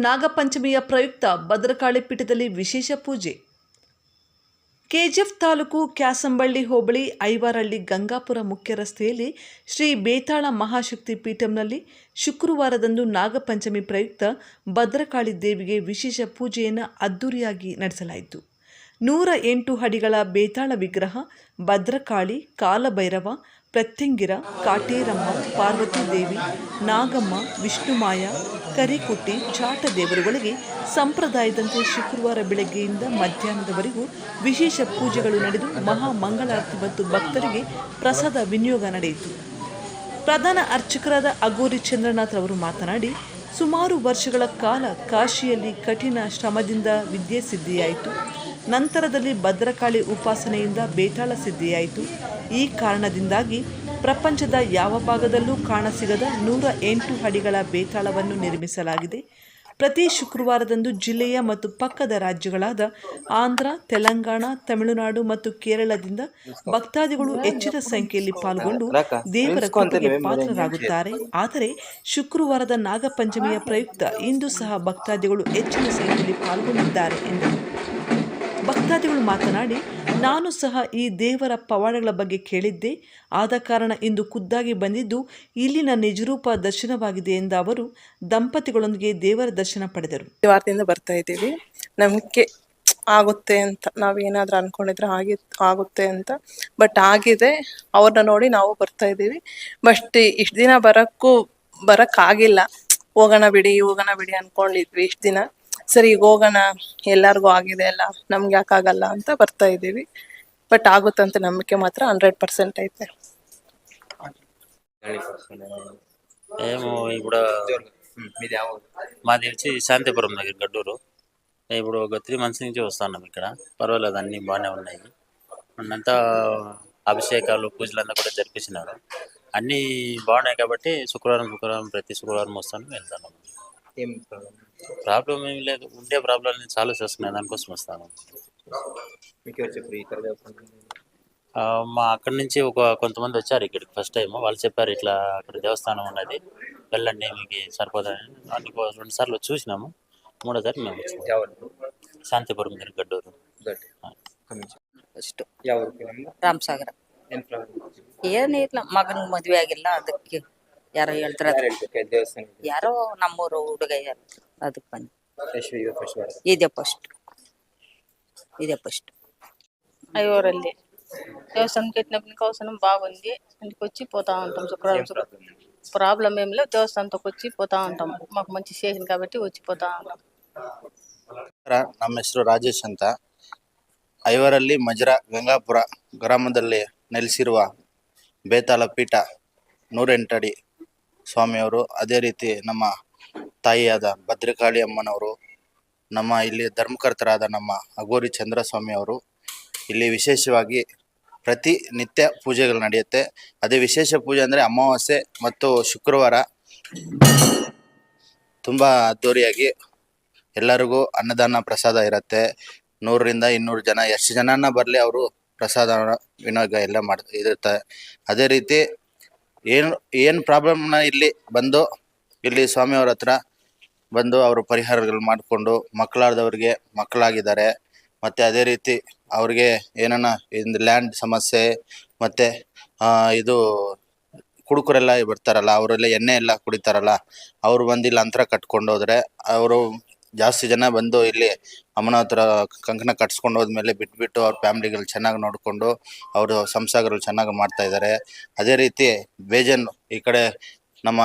ನಾಗಪಂಚಮಿಯ ಪ್ರಯುಕ್ತ ಭದ್ರಕಾಳಿ ಪೀಠದಲ್ಲಿ ವಿಶೇಷ ಪೂಜೆ. ಕೆಜಿಎಫ್ ತಾಲೂಕು ಕ್ಯಾಸಂಬಳ್ಳಿ ಹೋಬಳಿ ಐವಾರಹಳ್ಳಿ ಗಂಗಾಪುರ ಮುಖ್ಯ ರಸ್ತೆಯಲ್ಲಿ ಶ್ರೀ ಬೇತಾಳ ಮಹಾಶಕ್ತಿ ಪೀಠಂನಲ್ಲಿ ಶುಕ್ರವಾರದಂದು ನಾಗಪಂಚಮಿ ಪ್ರಯುಕ್ತ ಭದ್ರಕಾಳಿ ದೇವಿಗೆ ವಿಶೇಷ ಪೂಜೆಯನ್ನು ಅದ್ದೂರಿಯಾಗಿ ನಡೆಸಲಾಯಿತು. 108 ಅಡಿಗಳ ಬೇತಾಳ ವಿಗ್ರಹ, ಭದ್ರಕಾಳಿ, ಕಾಲಭೈರವ, ಪ್ರತ್ಯಂಗಿರ, ಕಾಟೇರಮ್ಮ, ಪಾರ್ವತಿ ದೇವಿ, ನಾಗಮ್ಮ, ವಿಷ್ಣುಮಾಯ, ಕರಿಕುಟ್ಟಿ, ಚಾಟ ದೇವರುಗಳಿಗೆ ಸಂಪ್ರದಾಯದಂತೆ ಶುಕ್ರವಾರ ಬೆಳಗ್ಗೆಯಿಂದ ಮಧ್ಯಾಹ್ನದವರೆಗೂ ವಿಶೇಷ ಪೂಜೆಗಳು ನಡೆದು ಮಹಾ ಮಂಗಳಾರತಿ ಮತ್ತು ಭಕ್ತರಿಗೆ ಪ್ರಸಾದ ವಿನಿಯೋಗ ನಡೆಯಿತು. ಪ್ರಧಾನ ಅರ್ಚಕರಾದ ಅಗೋರಿ ಚಂದ್ರನಾಥ್ ಅವರು ಮಾತನಾಡಿ, ಸುಮಾರು ವರ್ಷಗಳ ಕಾಲ ಕಾಶಿಯಲ್ಲಿ ಕಠಿಣ ಶ್ರಮದಿಂದ ವಿದ್ಯೆ ಸಿದ್ಧಿಯಾಯಿತು. ನಂತರದಲ್ಲಿ ಭದ್ರಕಾಳಿ ಉಪಾಸನೆಯಿಂದ ಬೇತಾಳ ಸಿದ್ಧಿಯಾಯಿತು. ಈ ಕಾರಣದಿಂದಾಗಿ ಪ್ರಪಂಚದ ಯಾವ ಭಾಗದಲ್ಲೂ ಕಾಣಸಿಗದ 108 ಅಡಿಗಳ ಬೇತಾಳವನ್ನು ನಿರ್ಮಿಸಲಾಗಿದೆ. ಪ್ರತಿ ಶುಕ್ರವಾರದಂದು ಜಿಲ್ಲೆಯ ಮತ್ತು ಪಕ್ಕದ ರಾಜ್ಯಗಳಾದ ಆಂಧ್ರ, ತೆಲಂಗಾಣ, ತಮಿಳುನಾಡು ಮತ್ತು ಕೇರಳದಿಂದ ಭಕ್ತಾದಿಗಳು ಹೆಚ್ಚಿನ ಸಂಖ್ಯೆಯಲ್ಲಿ ಪಾಲ್ಗೊಂಡು ದೇವರ ಕೃಪೆಗೆ ಪಾತ್ರರಾಗುತ್ತಾರೆ. ಆದರೆ ಶುಕ್ರವಾರದ ನಾಗಪಂಚಮಿಯ ಪ್ರಯುಕ್ತ ಇಂದು ಸಹ ಭಕ್ತಾದಿಗಳು ಹೆಚ್ಚಿನ ಸಂಖ್ಯೆಯಲ್ಲಿ ಪಾಲ್ಗೊಂಡಿದ್ದಾರೆ ಎಂದರು. ಭಕ್ತಾದಿಗಳು ಮಾತನಾಡಿ, ನಾನು ಸಹ ಈ ದೇವರ ಪವಾಡಗಳ ಬಗ್ಗೆ ಕೇಳಿದ್ದೆ. ಆದ ಕಾರಣ ಇಂದು ಖುದ್ದಾಗಿ ಬಂದಿದ್ದು ಇಲ್ಲಿನ ನಿಜರೂಪ ದರ್ಶನವಾಗಿದೆ ಎಂದ ಅವರು ದಂಪತಿಗಳೊಂದಿಗೆ ದೇವರ ದರ್ಶನ ಪಡೆದರು. ವಾರದಿಂದ ಬರ್ತಾ ಇದ್ದೀವಿ. ನಮಗೆ ಆಗುತ್ತೆ ಅಂತ ನಾವೇನಾದ್ರೂ ಅನ್ಕೊಂಡಿದ್ರೆ ಆಗುತ್ತೆ ಅಂತ, ಬಟ್ ಆಗಿದೆ. ಅವ್ರನ್ನ ನೋಡಿ ನಾವು ಬರ್ತಾ ಇದ್ದೀವಿ. ಬಟ್ ಇಷ್ಟು ದಿನ ಬರಕ್ಕಾಗಿಲ್ಲ. ಹೋಗೋಣ ಬಿಡಿ ಅನ್ಕೊಂಡಿದ್ವಿ ಇಷ್ಟು ದಿನ. ಸರಿ, ಈಗ ಹೋಗೋಣ, ಎಲ್ಲರಿಗೂ ಆಗಿದೆ ಅಲ್ಲ, ನಮ್ಗೆ ಯಾಕಾಗಲ್ಲ ಅಂತ ಬರ್ತಾ ಇದ್ದೀವಿ. ಬಟ್ ಆಗುತ್ತಂತ ನಂಬಿಕೆ ಮಾತ್ರ 100% ಐತೆ. మాది వచ్చి శాంతిపురం దగ్గర గడ్డూరు. ఇప్పుడు ఒక 3 months నుంచి వస్తున్నాం ఇక్కడ. పర్వాలేదు, అన్నీ బాగానే ఉన్నాయి. అంతా అభిషేకాలు, పూజలు అంతా కూడా జరిపించినారు. అన్నీ బాగున్నాయి కాబట్టి శుక్రవారం ప్రతి శుక్రవారం వస్తాను, వెళ్తాను. ప్రాబ్లం ఏమి లేదు. ఉండే ప్రాబ్లం సాల్వ్ చేసుకునే దానికోసం వస్తాను. మా అక్కడి నుంచి కొంతమంది వచ్చారు ఇక్కడికి ఫస్ట్ టైం. వాళ్ళు చెప్పారు, ఇట్లా అక్కడ దేవస్థానం ఉన్నది, వెళ్ళండి, మీకు సరిపోదని. 2 సార్లు చూసినాము. 3వ సారి మేము వచ్చాము. శాంతిపురం దగ్గర గడ్డూరు. ರಾಮಸಾಗರ. ಏನಿಲ್ಲ, ಮಗನ ಮದುವೆ ಆಗಿಲ್ಲ, ಅದಕ್ಕೆ ಯಾರೋ ಹೇಳ್ತಾರೆ. ಯಾರೋ ನಮ್ಮೂರು ಹುಡುಗ ಅದಕ್ಕೆ ಬಂದು ఇదే ఫస్ట్ ఐవోరల్లి దేవస్థానంకి పెట్టినప్పుడు అవసరం బాగుంది. అందుకు వచ్చి పోతా ఉంటాం. శుక్రవారం ప్రాబ్లం ఏం లేదు. దేవస్థానంకి వచ్చి పోతా ఉంటాం. మాకు మంచి చేసింది కాబట్టి వచ్చి పోతా ఉంటాం. ನಮ್ಮ ಹೆಸರು ರಾಜೇಶ್ ಅಂತ. ಐವರಲ್ಲಿ ಮಜ್ರಾ ಗಂಗಾಪುರ ಗ್ರಾಮದಲ್ಲಿ ನೆಲೆಸಿರುವ ಬೇತಾಳ ಪೀಠ 108 ಅಡಿ ಸ್ವಾಮಿಯವರು, ಅದೇ ರೀತಿ ನಮ್ಮ ತಾಯಿಯಾದ ಭದ್ರಕಾಳಿ ಅಮ್ಮನವರು, ನಮ್ಮ ಇಲ್ಲಿ ಧರ್ಮಕರ್ತರಾದ ನಮ್ಮ ಅಗೋರಿ ಚಂದ್ರಸ್ವಾಮಿ ಅವರು. ಇಲ್ಲಿ ವಿಶೇಷವಾಗಿ ಪ್ರತಿ ನಿತ್ಯ ಪೂಜೆಗಳು ನಡೆಯುತ್ತೆ. ಅದೇ ವಿಶೇಷ ಪೂಜೆ ಅಂದರೆ ಅಮಾವಾಸ್ಯೆ ಮತ್ತು ಶುಕ್ರವಾರ ತುಂಬ ಅದ್ದೂರಿಯಾಗಿ ಎಲ್ಲರಿಗೂ ಅನ್ನದಾನ ಪ್ರಸಾದ ಇರುತ್ತೆ. 100ರಿಂದ 200 ಜನ, ಎಷ್ಟು ಜನನ ಬರಲಿ ಅವರು ಪ್ರಸಾದ ವಿನಿಯೋಗ ಎಲ್ಲ ಇರುತ್ತೆ. ಅದೇ ರೀತಿ ಏನು ಪ್ರಾಬ್ಲಮ್ನ ಇಲ್ಲಿ ಬಂದು ಇಲ್ಲಿ ಸ್ವಾಮಿಯವ್ರ ಹತ್ರ ಬಂದು ಅವರು ಪರಿಹಾರಗಳು ಮಾಡಿಕೊಂಡು ಮಕ್ಕಳಾದವ್ರಿಗೆ ಮಕ್ಕಳಾಗಿದ್ದಾರೆ. ಮತ್ತು ಅದೇ ರೀತಿ ಅವ್ರಿಗೆ ಏನನ್ನ ಲ್ಯಾಂಡ್ ಸಮಸ್ಯೆ ಮತ್ತು ಇದು ಕುಡುಕರೆಲ್ಲ ಬರ್ತಾರಲ್ಲ, ಅವರೆಲ್ಲ ಎಣ್ಣೆ ಎಲ್ಲ ಕುಡಿತಾರಲ್ಲ, ಅವರು ಬಂದು ಇಲ್ಲಿ ಅಂತರ ಕಟ್ಕೊಂಡು ಹೋದರೆ, ಅವರು ಜಾಸ್ತಿ ಜನ ಬಂದು ಇಲ್ಲಿ ಅಮ್ಮನ ಹತ್ರ ಕಂಕಣ ಕಟ್ಸ್ಕೊಂಡು ಹೋದ್ಮೇಲೆ ಬಿಟ್ಬಿಟ್ಟು ಅವ್ರ ಫ್ಯಾಮ್ಲಿಗಳು ಚೆನ್ನಾಗಿ ನೋಡಿಕೊಂಡು ಅವರು ಸಂಸಾರಗಳು ಚೆನ್ನಾಗಿ ಮಾಡ್ತಾ ಇದ್ದಾರೆ. ಅದೇ ರೀತಿ ಬೇಜನ್ ಈ ಕಡೆ ನಮ್ಮ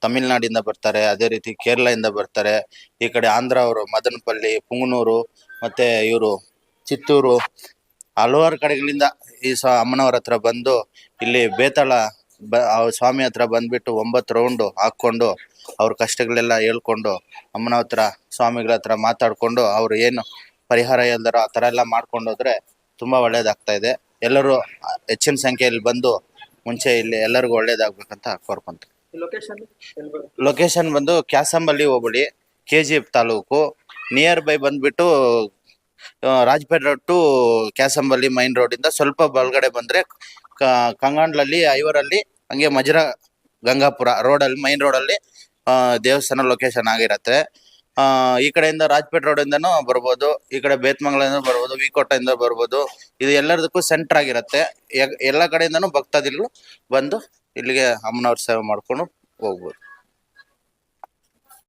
ತಮಿಳ್ನಾಡಿಂದ ಬರ್ತಾರೆ, ಅದೇ ರೀತಿ ಕೇರಳದಿಂದ ಬರ್ತಾರೆ, ಈ ಕಡೆ ಆಂಧ್ರ ಅವರು ಮದನಪಲ್ಲಿ, ಪುಂಗನೂರು ಮತ್ತು ಇವರು ಚಿತ್ತೂರು, ಹಲವಾರು ಕಡೆಗಳಿಂದ ಈ ಅಮ್ಮನವ್ರ ಹತ್ರ ಬಂದು ಇಲ್ಲಿ ಬೇತಾಳ ಸ್ವಾಮಿ ಹತ್ರ ಬಂದ್ಬಿಟ್ಟು 9 ರೌಂಡು ಹಾಕ್ಕೊಂಡು ಅವ್ರ ಕಷ್ಟಗಳೆಲ್ಲ ಹೇಳ್ಕೊಂಡು ಅಮ್ಮನ ಹತ್ರ ಸ್ವಾಮಿಗಳ ಹತ್ರ ಮಾತಾಡಿಕೊಂಡು ಅವರು ಏನು ಪರಿಹಾರ ಹೇಳ್ದಾರೋ ಆ ಥರ ಎಲ್ಲ ಮಾಡ್ಕೊಂಡು ಹೋದರೆ ತುಂಬ ಒಳ್ಳೇದಾಗ್ತಾ ಇದೆ. ಎಲ್ಲರೂ ಹೆಚ್ಚಿನ ಸಂಖ್ಯೆಯಲ್ಲಿ ಬಂದು ಮುಂಚೆ ಇಲ್ಲಿ ಎಲ್ಲರಿಗೂ ಒಳ್ಳೇದಾಗಬೇಕಂತ ಕೋರ್ಕೊಂತಾರೆ. ಲೊಕೇಶನ್ ಬಂದು ಕ್ಯಾಸಂಬಳ್ಳಿ ಹೋಬಳಿ, ಕೆಜಿಎಫ್ ತಾಲೂಕು, ನಿಯರ್ ಬೈ ಬಂದ್ಬಿಟ್ಟು Rajapete road to Kyasamballi main ರೋಡಿಂದ ಸ್ವಲ್ಪ ಬಲಗಡೆ ಬಂದರೆ ಕಂಗಾಂಡ್ಲಲ್ಲಿ ಐವರಲ್ಲಿ ಹಂಗೆ ಮಜ್ರಾ ಗಂಗಾಪುರ ರೋಡಲ್ಲಿ ಮೈನ್ ರೋಡಲ್ಲಿ ದೇವಸ್ಥಾನ ಲೊಕೇಶನ್ ಆಗಿರುತ್ತೆ. ಈ ಕಡೆಯಿಂದ ರಾಜಪೇಟೆ ರೋಡಿಂದನೂ ಬರ್ಬೋದು, ಈ ಕಡೆ ಬೇತ್ಮಂಗ್ಲಿಂದ ಬರ್ಬೋದು, ವಿಕೋಟೆಯಿಂದ ಬರ್ಬೋದು. ಇದು ಎಲ್ಲದಕ್ಕೂ ಸೆಂಟರ್ ಆಗಿರುತ್ತೆ. ಎಲ್ಲ ಕಡೆಯಿಂದನೂ ಭಕ್ತಾದಿಗಳು ಬಂದು ಇಲ್ಲಿಗೆ ಅಮ್ಮನವ್ರ ಸೇವೆ ಮಾಡ್ಕೊಂಡು ಹೋಗ್ಬೋದು.